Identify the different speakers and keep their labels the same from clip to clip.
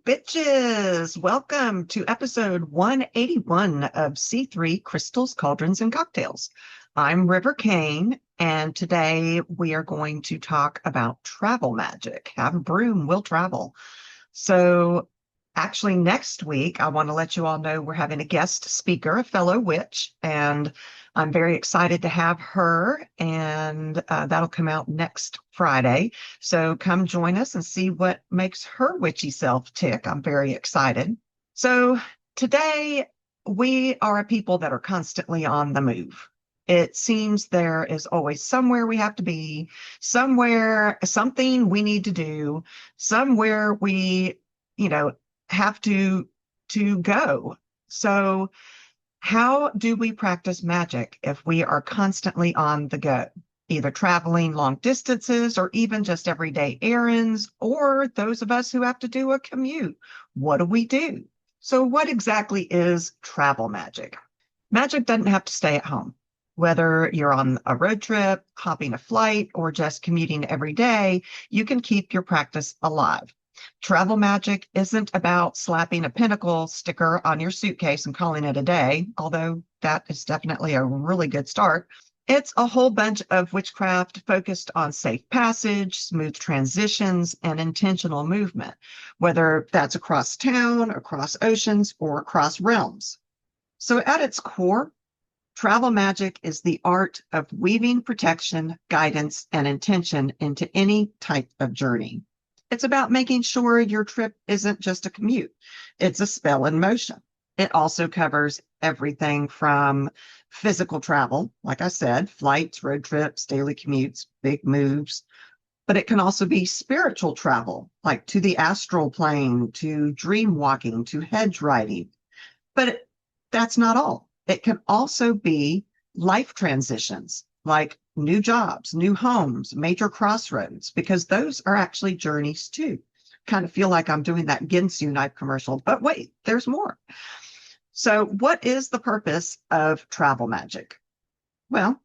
Speaker 1: bitches. Welcome to episode 181 of C3 Crystals, Cauldrons, and Cocktails. I'm River Kane, and today we are going to talk about travel magic. Have a broom, will travel. So actually next week, I want to let you all know we're having a guest speaker, a fellow witch, and I'm very excited to have her, and that'll come out next Friday. So come join us and see what makes her witchy self tick. I'm very excited. So today we are a people that are constantly on the move. It seems there is always somewhere we have to be, somewhere, something we need to do, somewhere we, have to go. So how do we practice magic if we are constantly on the go, either traveling long distances or even just everyday errands, or those of us who have to do a commute? What do we do? So what exactly is travel magic? Magic doesn't have to stay at home. Whether you're on a road trip, hopping a flight, or just commuting every day, you can keep your practice alive. Travel magic isn't about slapping a pinnacle sticker on your suitcase and calling it a day, although that is definitely a really good start. It's a whole bunch of witchcraft focused on safe passage, smooth transitions, and intentional movement, whether that's across town, across oceans, or across realms. So at its core, travel magic is the art of weaving protection, guidance, and intention into any type of journey. It's about making sure your trip isn't just a commute. It's a spell in motion. It also covers everything from physical travel, like I said, flights, road trips, daily commutes, big moves. But it can also be spiritual travel, like to the astral plane, to dream walking, to hedge riding. But that's not all. It can also be life transitions, like new jobs, new homes, major crossroads, because those are actually journeys too. Kind of feel like I'm doing that Ginsu knife commercial, but wait, there's more. So what is the purpose of travel magic? Well,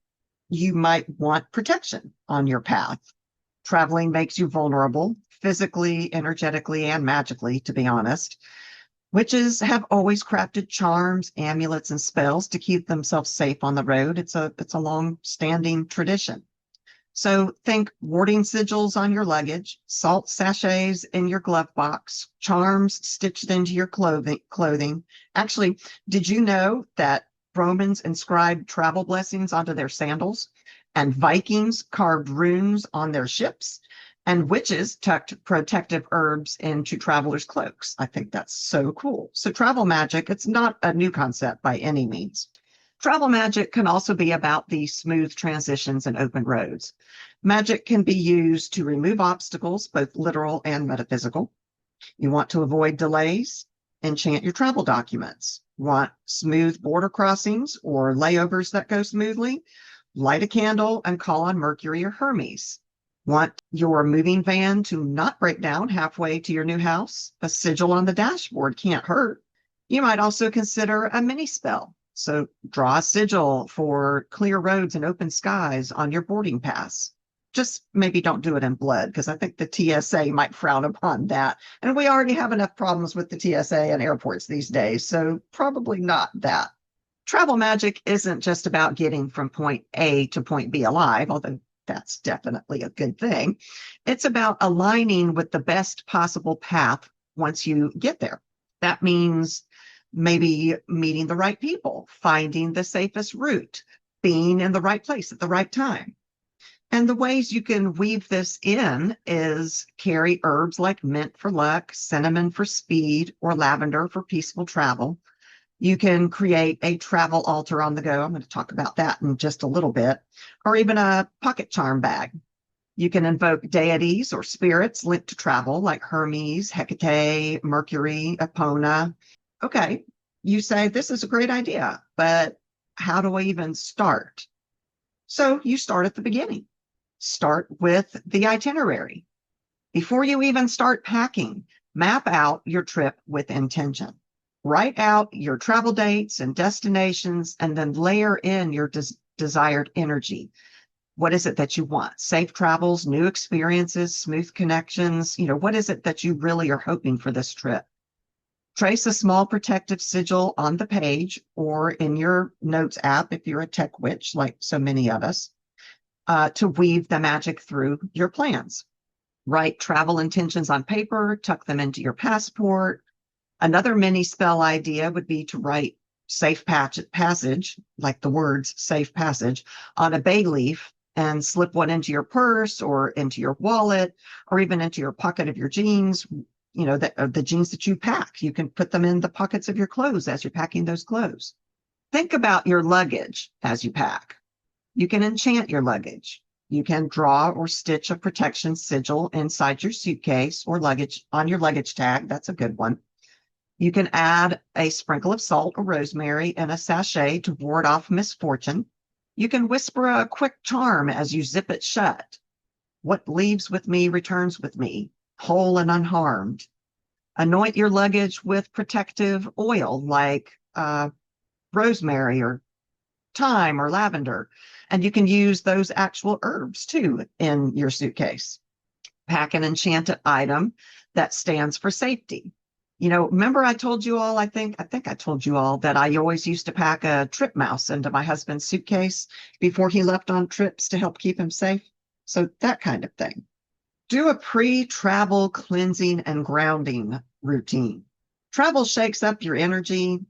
Speaker 1: you might want protection on your path. Traveling makes you vulnerable, physically, energetically, and magically, to be honest. Witches have always crafted charms, amulets, and spells to keep themselves safe on the road. It's a long-standing tradition. So think warding sigils on your luggage, salt sachets in your glove box, charms stitched into your clothing. Actually, did you know that Romans inscribed travel blessings onto their sandals, and Vikings carved runes on their ships? And witches tucked protective herbs into travelers' cloaks. I think that's so cool. So travel magic, it's not a new concept by any means. Travel magic can also be about the smooth transitions and open roads. Magic can be used to remove obstacles, both literal and metaphysical. You want to avoid delays? Enchant your travel documents. Want smooth border crossings or layovers that go smoothly? Light a candle and call on Mercury or Hermes. Want your moving van to not break down halfway to your new house? A sigil on the dashboard can't hurt. You might also consider a mini spell. So draw a sigil for clear roads and open skies on your boarding pass. Just maybe don't do it in blood, because I think the TSA might frown upon that. And we already have enough problems with the TSA and airports these days, so probably not that. Travel magic isn't just about getting from point A to point B alive, although that's definitely a good thing. It's about aligning with the best possible path once you get there. That means maybe meeting the right people, finding the safest route, being in the right place at the right time. And the ways you can weave this in is carry herbs like mint for luck, cinnamon for speed, or lavender for peaceful travel. You can create a travel altar on the go. I'm going to talk about that in just a little bit, or even a pocket charm bag. You can invoke deities or spirits linked to travel, like Hermes, Hecate, Mercury, Epona. Okay, you say, this is a great idea, but how do I even start? So you start at the beginning. Start with the itinerary. Before you even start packing, map out your trip with intention. Write out your travel dates and destinations, and then layer in your desired energy. What is it that you want? Safe travels, new experiences, smooth connections. What is it that you really are hoping for this trip? Trace a small protective sigil on the page or in your notes app if you're a tech witch, like so many of us, to weave the magic through your plans. Write travel intentions on paper, tuck them into your passport. Another mini spell idea would be to write safe passage, like the words safe passage, on a bay leaf and slip one into your purse or into your wallet or even into your pocket of your jeans. You know, the jeans that you pack, you can put them in the pockets of your clothes as you're packing those clothes. Think about your luggage as you pack. You can enchant your luggage. You can draw or stitch a protection sigil inside your suitcase or luggage on your luggage tag. That's a good one. You can add a sprinkle of salt or rosemary in a sachet to ward off misfortune. You can whisper a quick charm as you zip it shut. What leaves with me returns with me, whole and unharmed. Anoint your luggage with protective oil like rosemary or thyme or lavender. And you can use those actual herbs too in your suitcase. Pack an enchanted item that stands for safety. You know, remember I told you all, I think I told you all that I always used to pack a trip mouse into my husband's suitcase before he left on trips to help keep him safe. So that kind of thing. Do a pre-travel cleansing and grounding routine. Travel shakes up your energy.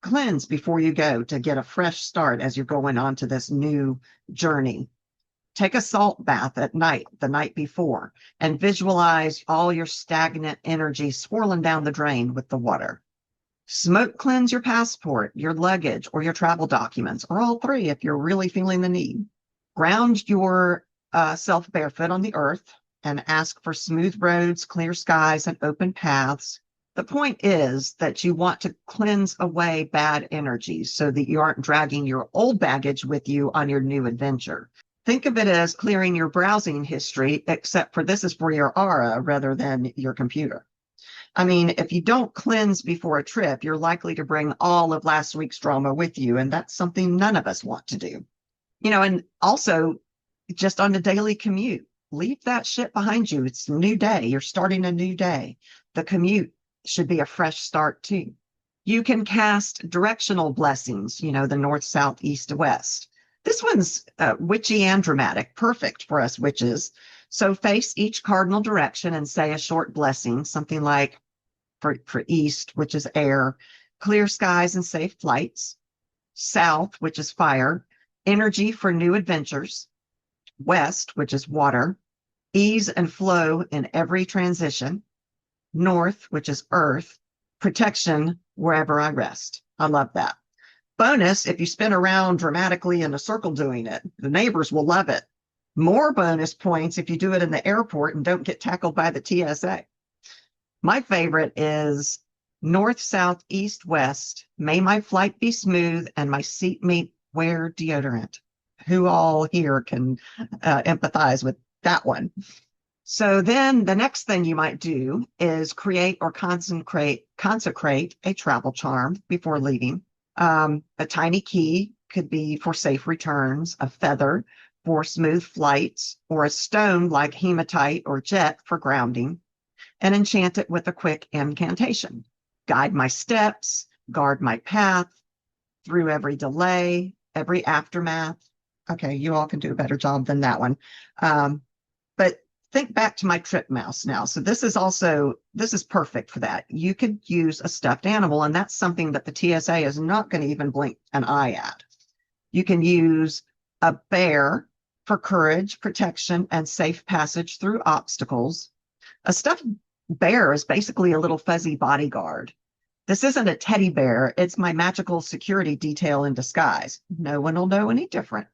Speaker 1: Cleanse before you go to get a fresh start as you're going on to this new journey. Take a salt bath at night, the night before, and visualize all your stagnant energy swirling down the drain with the water. Smoke cleanse your passport, your luggage, or your travel documents, or all three if you're really feeling the need. Ground your self barefoot on the earth and ask for smooth roads, clear skies, and open paths. The point is that you want to cleanse away bad energies so that you aren't dragging your old baggage with you on your new adventure. Think of it as clearing your browsing history, except for this is for your aura rather than your computer. I mean, if you don't cleanse before a trip, you're likely to bring all of last week's drama with you, and that's something none of us want to do. You know, and also just on the daily commute, leave that shit behind you. It's a new day. You're starting a new day. The commute should be a fresh start too. You can cast directional blessings, you know, the north, south, east, west. This one's witchy and dramatic, perfect for us witches. So face each cardinal direction and say a short blessing, something like for east, which is air, clear skies and safe flights, south, which is fire, energy for new adventures, west, which is water, ease and flow in every transition, north, which is earth, protection wherever I rest. I love that. Bonus, if you spin around dramatically in a circle doing it, the neighbors will love it. More bonus points if you do it in the airport and don't get tackled by the TSA. My favorite is north, south, east, west. May my flight be smooth and my seatmate wear deodorant. Who all here can empathize with that one? So then the next thing you might do is create or consecrate a travel charm before leaving. A tiny key could be for safe returns, a feather for smooth flights, or a stone like hematite or jet for grounding, and enchant it with a quick incantation. Guide my steps, guard my path, through every delay, every aftermath. Okay, you all can do a better job than that one. But think back to my trip mouse now. So this is perfect for that. You could use a stuffed animal, and that's something that the TSA is not going to even blink an eye at. You can use a bear for courage, protection, and safe passage through obstacles. A stuffed bear is basically a little fuzzy bodyguard. This isn't a teddy bear. It's my magical security detail in disguise. No one will know any different.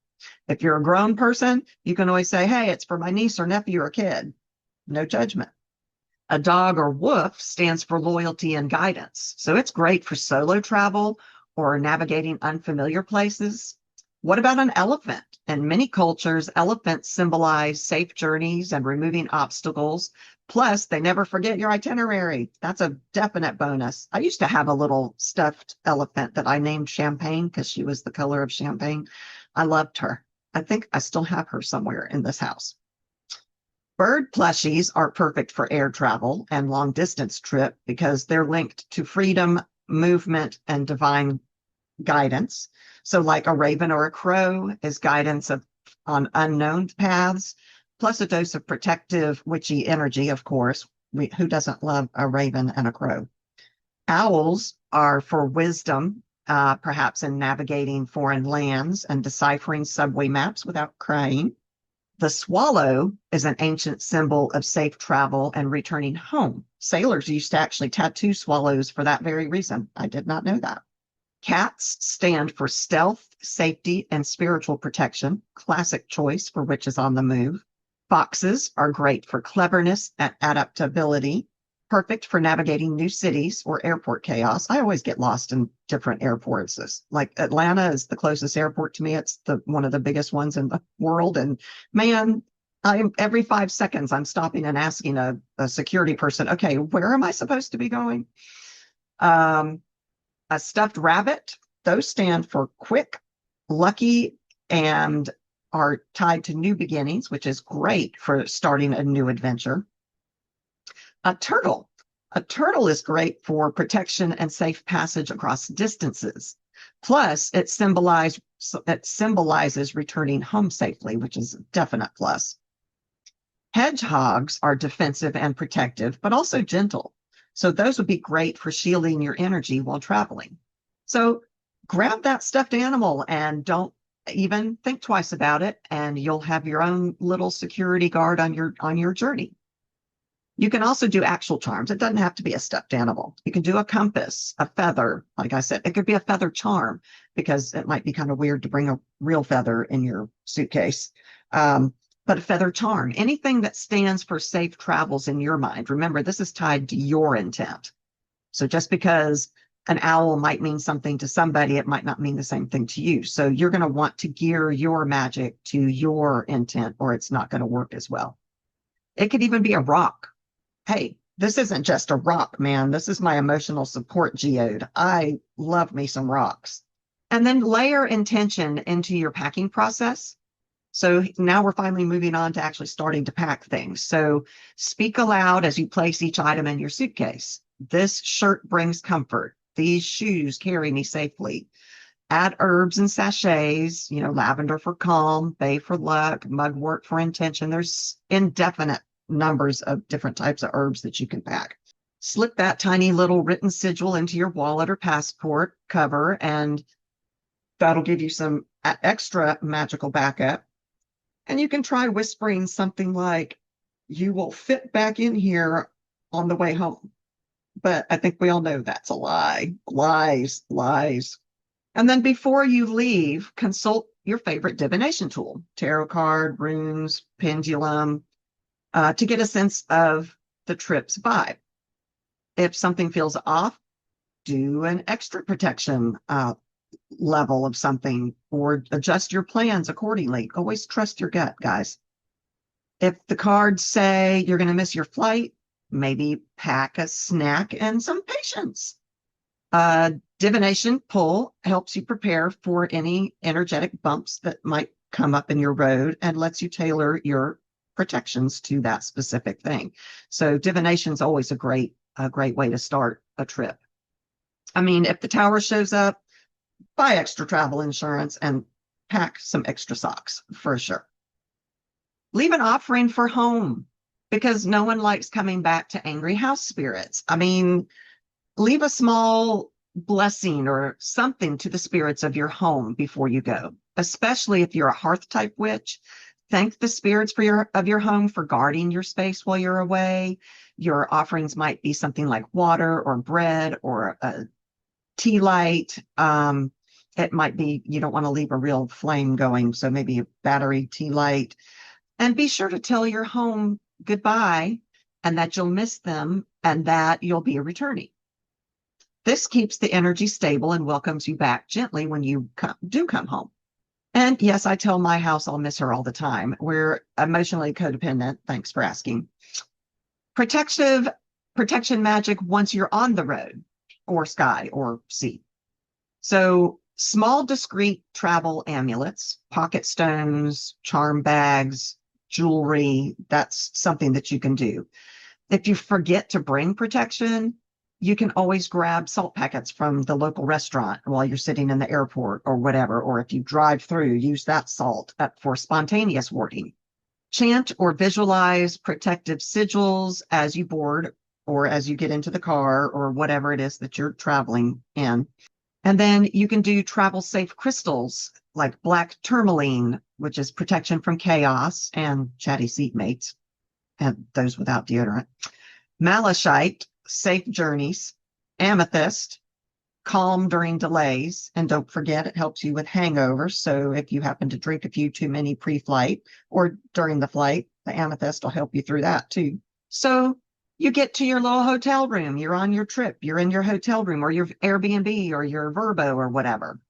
Speaker 1: If you're a grown person, you can always say, hey, it's for my niece or nephew or kid. No judgment. A dog or woof stands for loyalty and guidance. So it's great for solo travel or navigating unfamiliar places. What about an elephant? In many cultures, elephants symbolize safe journeys and removing obstacles. Plus, they never forget your itinerary. That's a definite bonus. I used to have a little stuffed elephant that I named Champagne because she was the color of champagne. I loved her. I think I still have her somewhere in this house. Bird plushies are perfect for air travel and long distance trip because they're linked to freedom, movement, and divine guidance. So, like a raven or a crow is guidance on unknown paths, plus a dose of protective witchy energy, of course. Who doesn't love a raven and a crow? Owls are for wisdom, perhaps in navigating foreign lands and deciphering subway maps without crying. The swallow is an ancient symbol of safe travel and returning home. Sailors used to actually tattoo swallows for that very reason. I did not know that. Cats stand for stealth, safety, and spiritual protection. Classic choice for witches on the move. Foxes are great for cleverness and adaptability, perfect for navigating new cities or airport chaos. I always get lost in different airports. Like Atlanta is the closest airport to me. It's one of the biggest ones in the world. And man, every 5 seconds I'm stopping and asking a security person, okay, where am I supposed to be going? A stuffed rabbit, those stand for quick, lucky, and are tied to new beginnings, which is great for starting a new adventure. A turtle. A turtle is great for protection and safe passage across distances. Plus, it symbolizes returning home safely, which is a definite plus. Hedgehogs are defensive and protective, but also gentle. So those would be great for shielding your energy while traveling. So grab that stuffed animal and don't even think twice about it, and you'll have your own little security guard on your journey. You can also do actual charms. It doesn't have to be a stuffed animal. You can do a compass, a feather. Like I said, it could be a feather charm because it might be kind of weird to bring a real feather in your suitcase. But a feather charm, anything that stands for safe travels in your mind. Remember, this is tied to your intent. So just because an owl might mean something to somebody, it might not mean the same thing to you. So you're going to want to gear your magic to your intent, or it's not going to work as well. It could even be a rock. Hey, this isn't just a rock, man. This is my emotional support geode. I love me some rocks. And then layer intention into your packing process. So now we're finally moving on to actually starting to pack things. So speak aloud as you place each item in your suitcase. This shirt brings comfort. These shoes carry me safely. Add herbs and sachets, lavender for calm, bay for luck, mugwort for intention. There's indefinite numbers of different types of herbs that you can pack. Slip that tiny little written sigil into your wallet or passport cover, and that'll give you some extra magical backup. And you can try whispering something like, you will fit back in here on the way home. But I think we all know that's a lie. Lies, lies. And then before you leave, consult your favorite divination tool, tarot card, runes, pendulum, to get a sense of the trip's vibe. If something feels off, do an extra protection level of something or adjust your plans accordingly. Always trust your gut, guys. If the cards say you're going to miss your flight, maybe pack a snack and some patience. Divination pull helps you prepare for any energetic bumps that might come up in your road and lets you tailor your protections to that specific thing. So divination is always a great way to start a trip. I mean, if the tower shows up, buy extra travel insurance and pack some extra socks for sure. Leave an offering for home because no one likes coming back to angry house spirits. I mean, leave a small blessing or something to the spirits of your home before you go, especially if you're a hearth type witch. Thank the spirits of your home for guarding your space while you're away. Your offerings might be something like water or bread or a tea light. It might be you don't want to leave a real flame going, so maybe a battery tea light. And be sure to tell your home goodbye and that you'll miss them and that you'll be returning. This keeps the energy stable and welcomes you back gently when you do come home. And yes, I tell my house I'll miss her all the time. We're emotionally codependent. Thanks for asking. Protection magic once you're on the road or sky or sea. So small, discreet travel amulets, pocket stones, charm bags, jewelry, that's something that you can do. If you forget to bring protection, you can always grab salt packets from the local restaurant while you're sitting in the airport or whatever. Or if you drive through, use that salt for spontaneous warding. Chant or visualize protective sigils as you board or as you get into the car or whatever it is that you're traveling in. And then you can do travel safe crystals like black tourmaline, which is protection from chaos and chatty seatmates, and those without deodorant. Malachite, safe journeys. Amethyst, calm during delays. And don't forget, it helps you with hangovers. So if you happen to drink a few too many pre-flight or during the flight, the amethyst will help you through that too. So you get to your little hotel room, you're on your trip, you're in your hotel room or your Airbnb or your Verbo or whatever.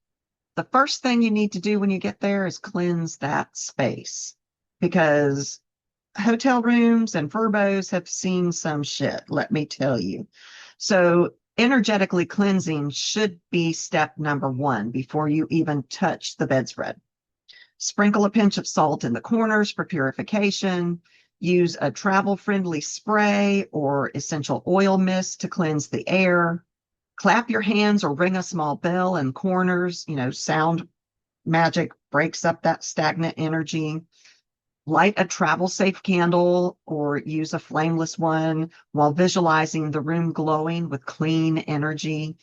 Speaker 1: The first thing you need to do when you get there is cleanse that space, because hotel rooms and Verbos have seen some shit, let me tell you. So energetically cleansing should be step number one before you even touch the bedspread. Sprinkle a pinch of salt in the corners for purification. Use a travel-friendly spray or essential oil mist to cleanse the air. Clap your hands or ring a small bell in corners. Sound magic breaks up that stagnant energy. Light a travel-safe candle or use a flameless one while visualizing the room glowing with clean energy.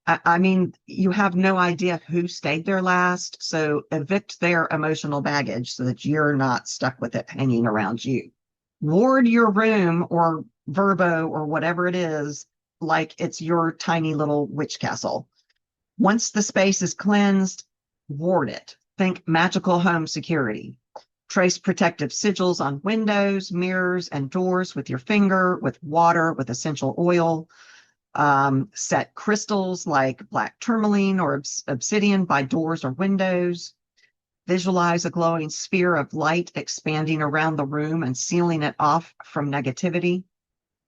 Speaker 1: I mean, you have no idea who stayed there last, so evict their emotional baggage so that you're not stuck with it hanging around you. Ward your room or Verbo or whatever it is like it's your tiny little witch castle. Once the space is cleansed, ward it. Think magical home security. Trace protective sigils on windows, mirrors, and doors with your finger, with water, with essential oil. Set crystals like black tourmaline or obsidian by doors or windows. Visualize a glowing sphere of light expanding around the room and sealing it off from negativity.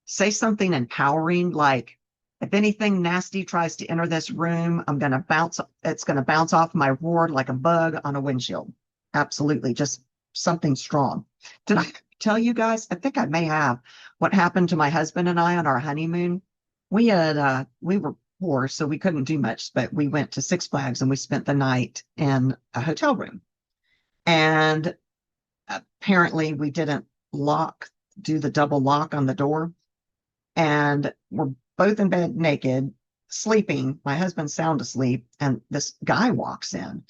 Speaker 1: Say something empowering like, if anything nasty tries to enter this room, it's going to bounce off my ward like a bug on a windshield. Absolutely. Just something strong. Did I tell you guys? I think I may have what happened to my husband and I on our honeymoon. We were poor, so we couldn't do much, but we went to Six Flags and we spent the night in a hotel room. And apparently we didn't do the double lock on the door. And we're both in bed naked, sleeping. My husband's sound asleep, and this guy walks in.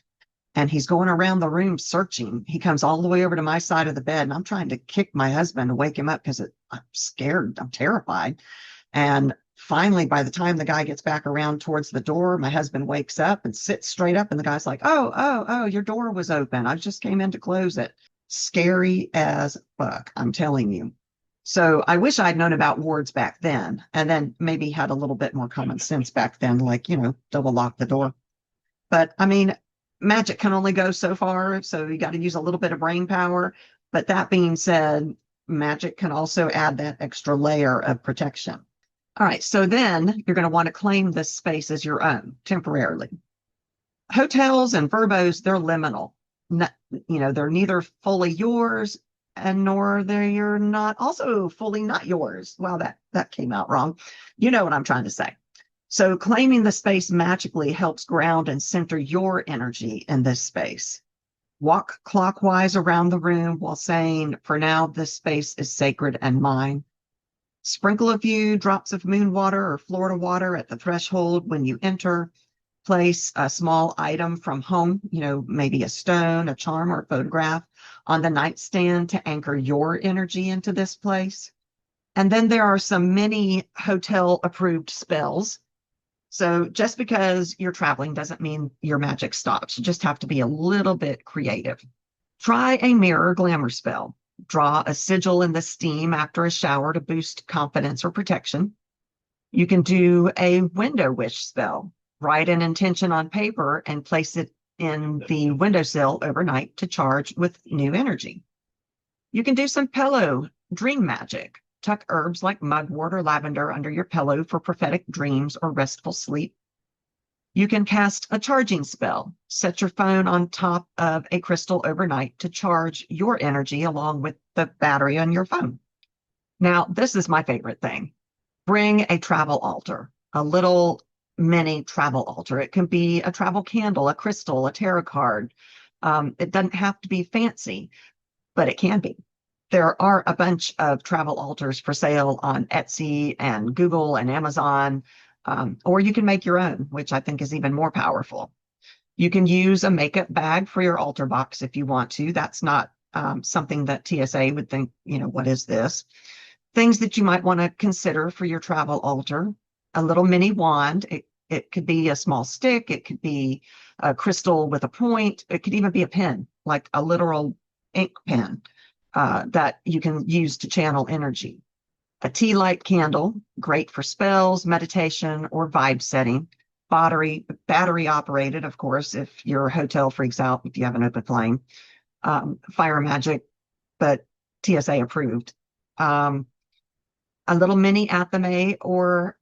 Speaker 1: And he's going around the room searching. He comes all the way over to my side of the bed, and I'm trying to kick my husband to wake him up because I'm scared. I'm terrified. And finally, by the time the guy gets back around towards the door, my husband wakes up and sits straight up. And the guy's like, oh, your door was open. I just came in to close it. Scary as fuck, I'm telling you. So I wish I'd known about wards back then, and then maybe had a little bit more common sense back then, like, double lock the door. But I mean, magic can only go so far, so you got to use a little bit of brain power. But that being said, magic can also add that extra layer of protection. All right, so then you're going to want to claim this space as your own temporarily. Hotels and Verbos, they're liminal. They're neither fully yours and nor they're not also fully not yours. Well, that came out wrong. You know what I'm trying to say. So claiming the space magically helps ground and center your energy in this space. Walk clockwise around the room while saying, for now, this space is sacred and mine. Sprinkle a few drops of moon water or Florida water at the threshold when you enter. Place a small item from home, maybe a stone, a charm, or a photograph on the nightstand to anchor your energy into this place. And then there are some mini hotel approved spells. So just because you're traveling doesn't mean your magic stops. You just have to be a little bit creative. Try a mirror glamour spell. Draw a sigil in the steam after a shower to boost confidence or protection. You can do a window wish spell. Write an intention on paper and place it in the windowsill overnight to charge with new energy. You can do some pillow dream magic. Tuck herbs like mugwort or lavender under your pillow for prophetic dreams or restful sleep. You can cast a charging spell. Set your phone on top of a crystal overnight to charge your energy along with the battery on your phone. Now, this is my favorite thing. Bring a travel altar, a little mini travel altar. It can be a travel candle, a crystal, a tarot card. It doesn't have to be fancy, but it can be. There are a bunch of travel altars for sale on Etsy and Google and Amazon, or you can make your own, which I think is even more powerful. You can use a makeup bag for your altar box if you want to. That's not something that TSA would think, what is this? Things that you might want to consider for your travel altar. A little mini wand. It could be a small stick. It could be a crystal with a point. It could even be a pen, like a literal ink pen that you can use to channel energy. A tea light candle, great for spells, meditation, or vibe setting. Battery operated, of course, if your hotel freaks out, if you have an open flame. Fire magic, but TSA approved. A little mini athame or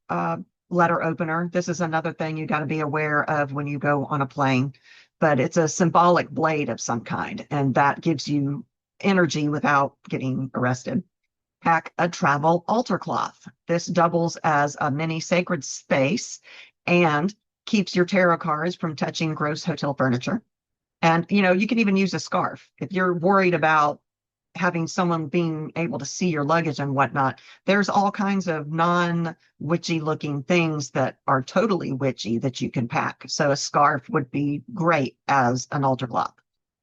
Speaker 1: letter opener. This is another thing you got to be aware of when you go on a plane, but it's a symbolic blade of some kind, and that gives you energy without getting arrested. Pack a travel altar cloth. This doubles as a mini sacred space and keeps your tarot cards from touching gross hotel furniture. And, you can even use a scarf. If you're worried about having someone being able to see your luggage and whatnot, there's all kinds of non-witchy looking things that are totally witchy that you can pack. So a scarf would be great as an altar cloth.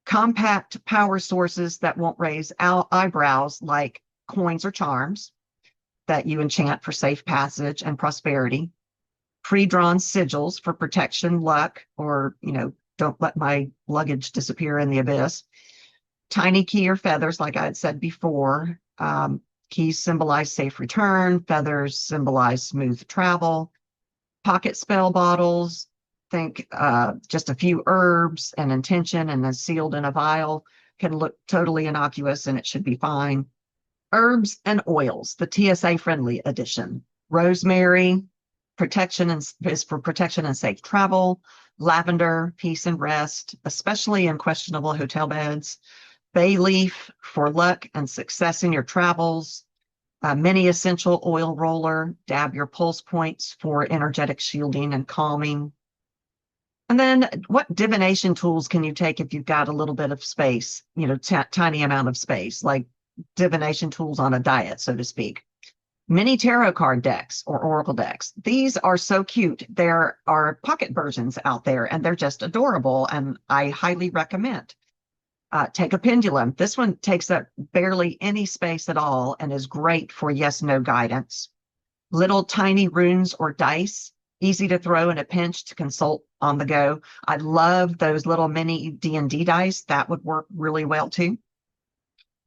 Speaker 1: Compact power sources that won't raise eyebrows, like coins or charms that you enchant for safe passage and prosperity. Pre-drawn sigils for protection, luck, or, don't let my luggage disappear in the abyss. Tiny key or feathers, like I had said before. Keys symbolize safe return. Feathers symbolize smooth travel. Pocket spell bottles. Think just a few herbs and intention and then sealed in a vial. Can look totally innocuous and it should be fine. Herbs and oils, the TSA friendly edition. Rosemary, is for protection and safe travel. Lavender, peace and rest, especially in questionable hotel beds. Bay leaf for luck and success in your travels. A mini essential oil roller, dab your pulse points for energetic shielding and calming. And then what divination tools can you take if you've got a little bit of space, tiny amount of space, like divination tools on a diet, so to speak. Mini tarot card decks or oracle decks. These are so cute. There are pocket versions out there and they're just adorable and I highly recommend. Take a pendulum. This one takes up barely any space at all and is great for yes/no guidance. Little tiny runes or dice, easy to throw in a pinch to consult on the go. I love those little mini D&D dice. That would work really well too.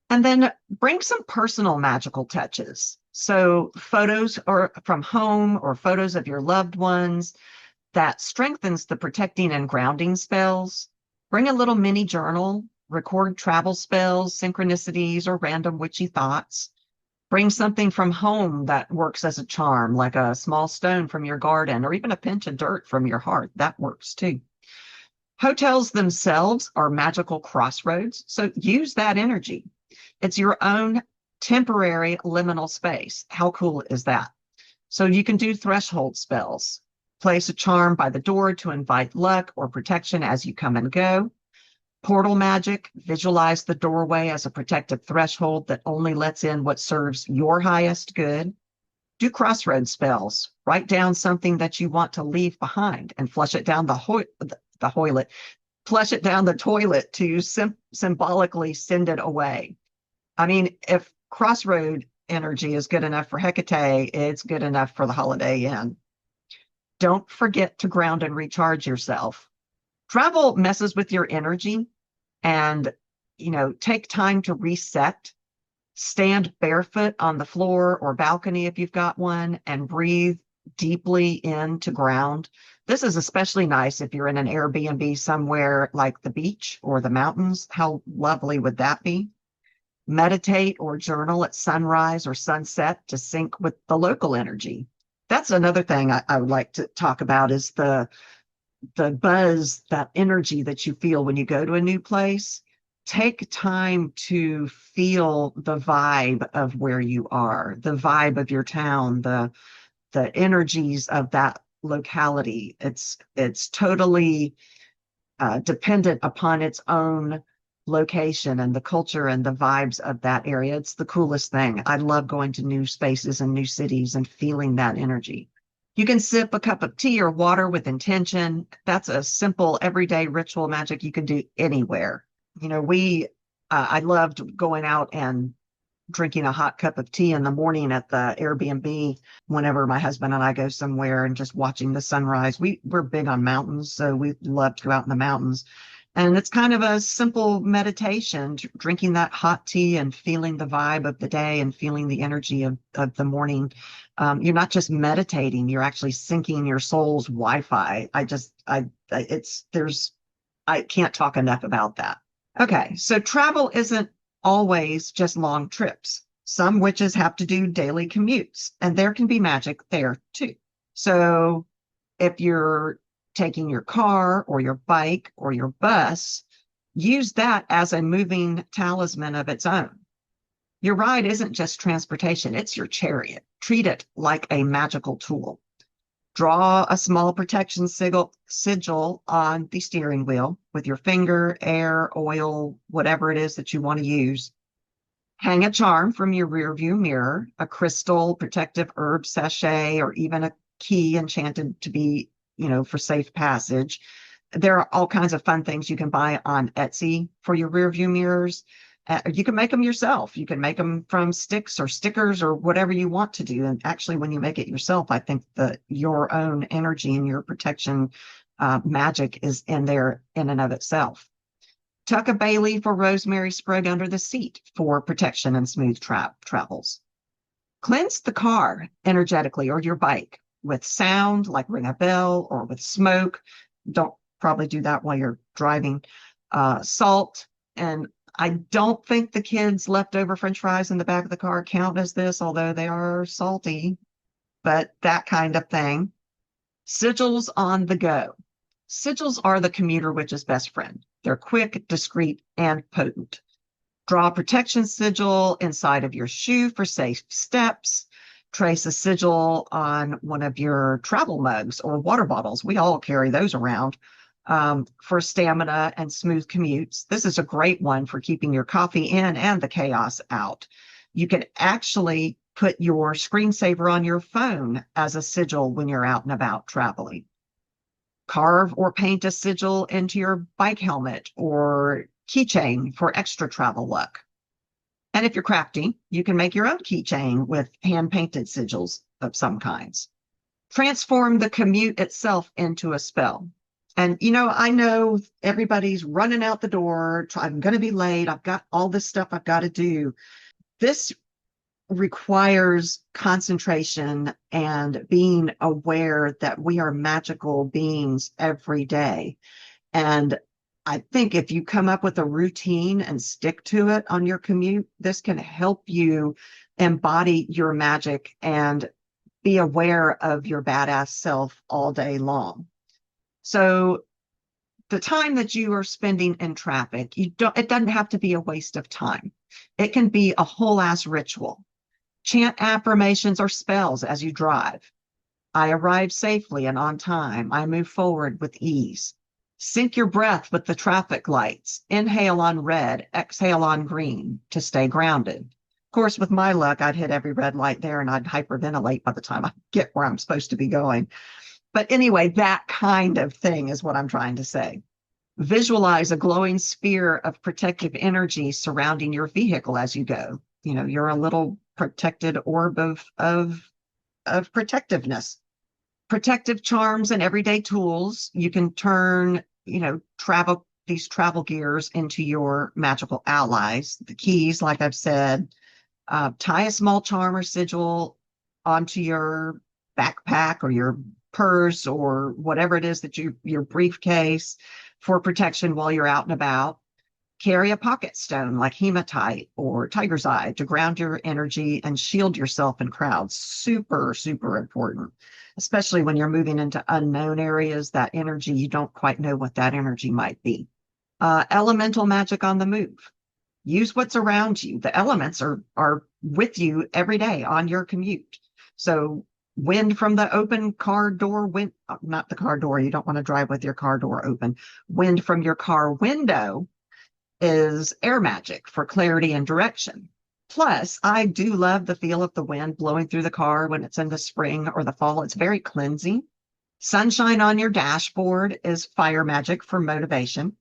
Speaker 1: And then bring some personal magical touches. So photos or from home or photos of your loved ones that strengthens the protecting and grounding spells. Bring a little mini journal. Record travel spells, synchronicities, or random witchy thoughts. Bring something from home that works as a charm, like a small stone from your garden, or even a pinch of dirt from your heart. That works too. Hotels themselves are magical crossroads, so use that energy. It's your own temporary liminal space. How cool is that? So you can do threshold spells. Place a charm by the door to invite luck or protection as you come and go. Portal magic, visualize the doorway as a protective threshold that only lets in what serves your highest good. Do crossroad spells. Write down something that you want to leave behind and flush it down flush it down the toilet to symbolically send it away. I mean, if crossroad energy is good enough for Hecate, it's good enough for the Holiday Inn. Don't forget to ground and recharge yourself. Travel messes with your energy and, take time to reset. Stand barefoot on the floor or balcony if you've got one and breathe deeply in to ground. This is especially nice if you're in an Airbnb somewhere like the beach or the mountains. How lovely would that be? Meditate or journal at sunrise or sunset to sync with the local energy. That's another thing I would like to talk about is the the buzz, that energy that you feel when you go to a new place, take time to feel the vibe of where you are, the vibe of your town, the energies of that locality. It's totally dependent upon its own location and the culture and the vibes of that area. It's the coolest thing. I love going to new spaces and new cities and feeling that energy. You can sip a cup of tea or water with intention. That's a simple everyday ritual magic you can do anywhere. I loved going out and drinking a hot cup of tea in the morning at the Airbnb whenever my husband and I go somewhere and just watching the sunrise. We're big on mountains, so we love to go out in the mountains. And it's kind of a simple meditation, drinking that hot tea and feeling the vibe of the day and feeling the energy of the morning. You're not just meditating, you're actually syncing your soul's Wi-Fi. I can't talk enough about that. Okay, so travel isn't always just long trips. Some witches have to do daily commutes, and there can be magic there too. So if you're taking your car or your bike or your bus, use that as a moving talisman of its own. Your ride isn't just transportation, it's your chariot. Treat it like a magical tool. Draw a small protection sigil on the steering wheel with your finger, air, oil, whatever it is that you want to use. Hang a charm from your rear view mirror, a crystal, protective herb sachet, or even a key enchanted to be, for safe passage. There are all kinds of fun things you can buy on Etsy for your rear view mirrors. You can make them yourself. You can make them from sticks or stickers or whatever you want to do. And actually, when you make it yourself, I think that your own energy and your protection magic is in there in and of itself. Tuck a bay leaf or rosemary sprig under the seat for protection and smooth travels. Cleanse the car energetically or your bike with sound, like ring a bell, or with smoke. Don't probably do that while you're driving. Salt, and I don't think the kids' leftover French fries in the back of the car count as this, although they are salty, but that kind of thing. Sigils on the go. Sigils are the commuter witch's best friend. They're quick, discreet, and potent. Draw a protection sigil inside of your shoe for safe steps. Trace a sigil on one of your travel mugs or water bottles. We all carry those around for stamina and smooth commutes. This is a great one for keeping your coffee in and the chaos out. You can actually put your screensaver on your phone as a sigil when you're out and about traveling. Carve or paint a sigil into your bike helmet or keychain for extra travel luck. And if you're crafty, you can make your own keychain with hand-painted sigils of some kinds. Transform the commute itself into a spell. And, I know everybody's running out the door. I'm going to be late. I've got all this stuff I've got to do. This requires concentration and being aware that we are magical beings every day. And I think if you come up with a routine and stick to it on your commute, this can help you embody your magic and be aware of your badass self all day long. So the time that you are spending in traffic, it doesn't have to be a waste of time. It can be a whole ass ritual. Chant affirmations or spells as you drive. I arrive safely and on time. I move forward with ease. Sync your breath with the traffic lights. Inhale on red, exhale on green to stay grounded. Of course, with my luck, I'd hit every red light there and I'd hyperventilate by the time I get where I'm supposed to be going. But anyway, that kind of thing is what I'm trying to say. Visualize a glowing sphere of protective energy surrounding your vehicle as you go. You're a little protected orb of protectiveness. Protective charms and everyday tools. You can turn, these travel gears into your magical allies. The keys, like I've said, tie a small charm or sigil onto your backpack or your purse or whatever it is that your briefcase for protection while you're out and about. Carry a pocket stone like hematite or tiger's eye to ground your energy and shield yourself in crowds. Super, super important, especially when you're moving into unknown areas, that energy, you don't quite know what that energy might be. Elemental magic on the move. Use what's around you. The elements are with you every day on your commute. So wind from the open car door, wind, not the car door, you don't want to drive with your car door open. Wind from your car window is air magic for clarity and direction. Plus, I do love the feel of the wind blowing through the car when it's in the spring or the fall. It's very cleansing. Sunshine on your dashboard is fire magic for motivation.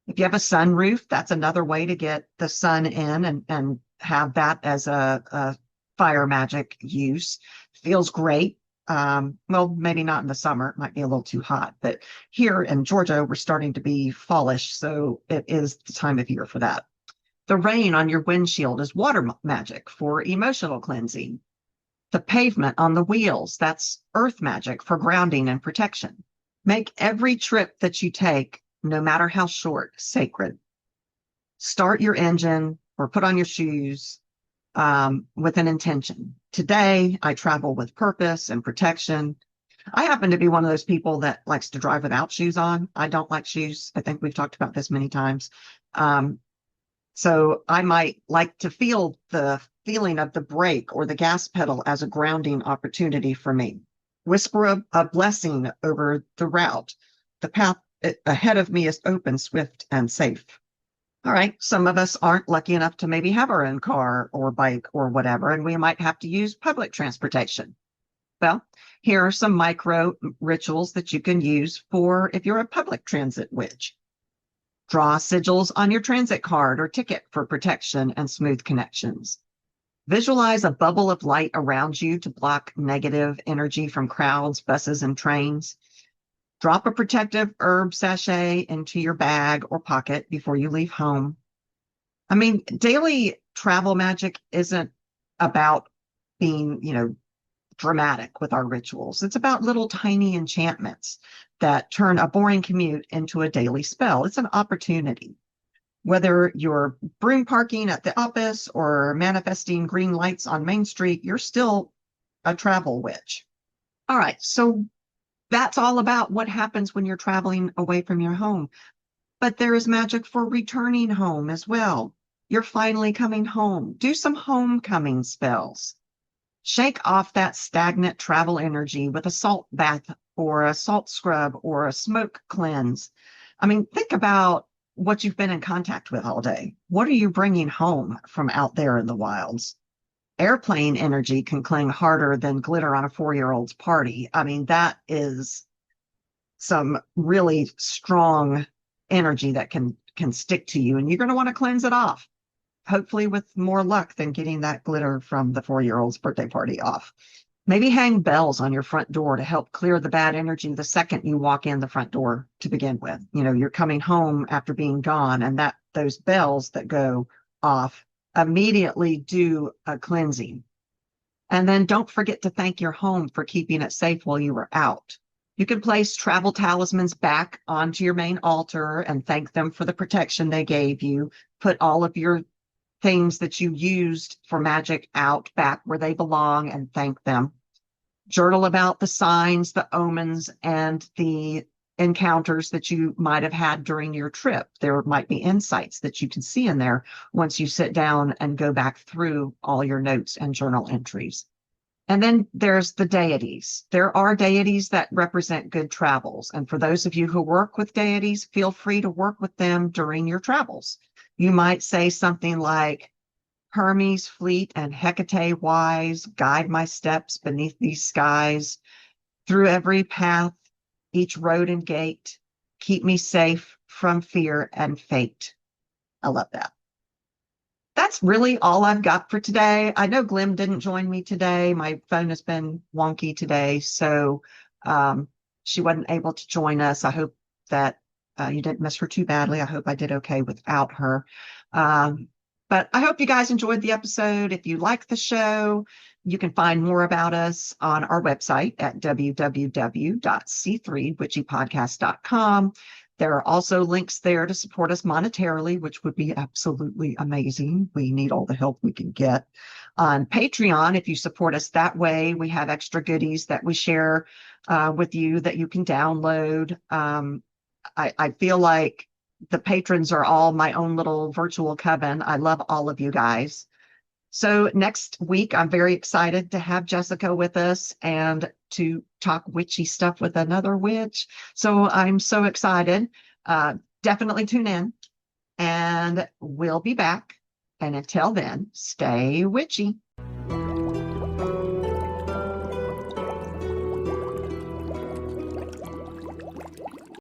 Speaker 1: If you have a sunroof, that's another way to get the sun in and have that as a fire magic use. Feels great. Well, maybe not in the summer. It might be a little too hot, but here in Georgia, we're starting to be fallish, so it is the time of year for that. The rain on your windshield is water magic for emotional cleansing. The pavement on the wheels, that's earth magic for grounding and protection. Make every trip that you take, no matter how short, sacred. Start your engine or put on your shoes with an intention. Today, I travel with purpose and protection. I happen to be one of those people that likes to drive without shoes on. I don't like shoes. I think we've talked about this many times. So I might like to feel the feeling of the brake or the gas pedal as a grounding opportunity for me. Whisper a blessing over the route. The path ahead of me is open, swift, and safe. All right, some of us aren't lucky enough to maybe have our own car or bike or whatever, and we might have to use public transportation. Well, here are some micro rituals that you can use for if you're a public transit witch. Draw sigils on your transit card or ticket for protection and smooth connections. Visualize a bubble of light around you to block negative energy from crowds, buses, and trains. Drop a protective herb sachet into your bag or pocket before you leave home. I mean, daily travel magic isn't about being, dramatic with our rituals. It's about little tiny enchantments that turn a boring commute into a daily spell. It's an opportunity. Whether you're broom parking at the office or manifesting green lights on Main Street, you're still a travel witch. All right, so that's all about what happens when you're traveling away from your home. But there is magic for returning home as well. You're finally coming home. Do some homecoming spells. Shake off that stagnant travel energy with a salt bath or a salt scrub or a smoke cleanse. I mean, think about what you've been in contact with all day. What are you bringing home from out there in the wilds? Airplane energy can cling harder than glitter on a 4-year-old's party. I mean, that is some really strong energy that can stick to you, and you're going to want to cleanse it off. Hopefully with more luck than getting that glitter from the 4-year-old's birthday party off. Maybe hang bells on your front door to help clear the bad energy the second you walk in the front door to begin with. You're coming home after being gone, and those bells that go off immediately do a cleansing. And then don't forget to thank your home for keeping it safe while you were out. You can place travel talismans back onto your main altar and thank them for the protection they gave you. Put all of your things that you used for magic out back where they belong and thank them. Journal about the signs, the omens, and the encounters that you might have had during your trip. There might be insights that you can see in there once you sit down and go back through all your notes and journal entries. And then there's the deities. There are deities that represent good travels. And for those of you who work with deities, feel free to work with them during your travels. You might say something like, Hermes, fleet, and Hecate wise, guide my steps beneath these skies. Through every path, each road and gate, keep me safe from fear and fate. I love that. That's really all I've got for today. I know Glim didn't join me today. My phone has been wonky today, so she wasn't able to join us. I hope that you didn't miss her too badly. I hope I did okay without her. But I hope you guys enjoyed the episode. If you like the show, you can find more about us on our website at www.c3witchypodcast.com. There are also links there to support us monetarily, which would be absolutely amazing. We need all the help we can get. On Patreon, if you support us that way, we have extra goodies that we share with you that you can download. I feel like the patrons are all my own little virtual coven. I love all of you guys. So next week, I'm very excited to have Jessica with us and to talk witchy stuff with another witch. So I'm so excited. Definitely tune in, and we'll be back. And until then, stay witchy.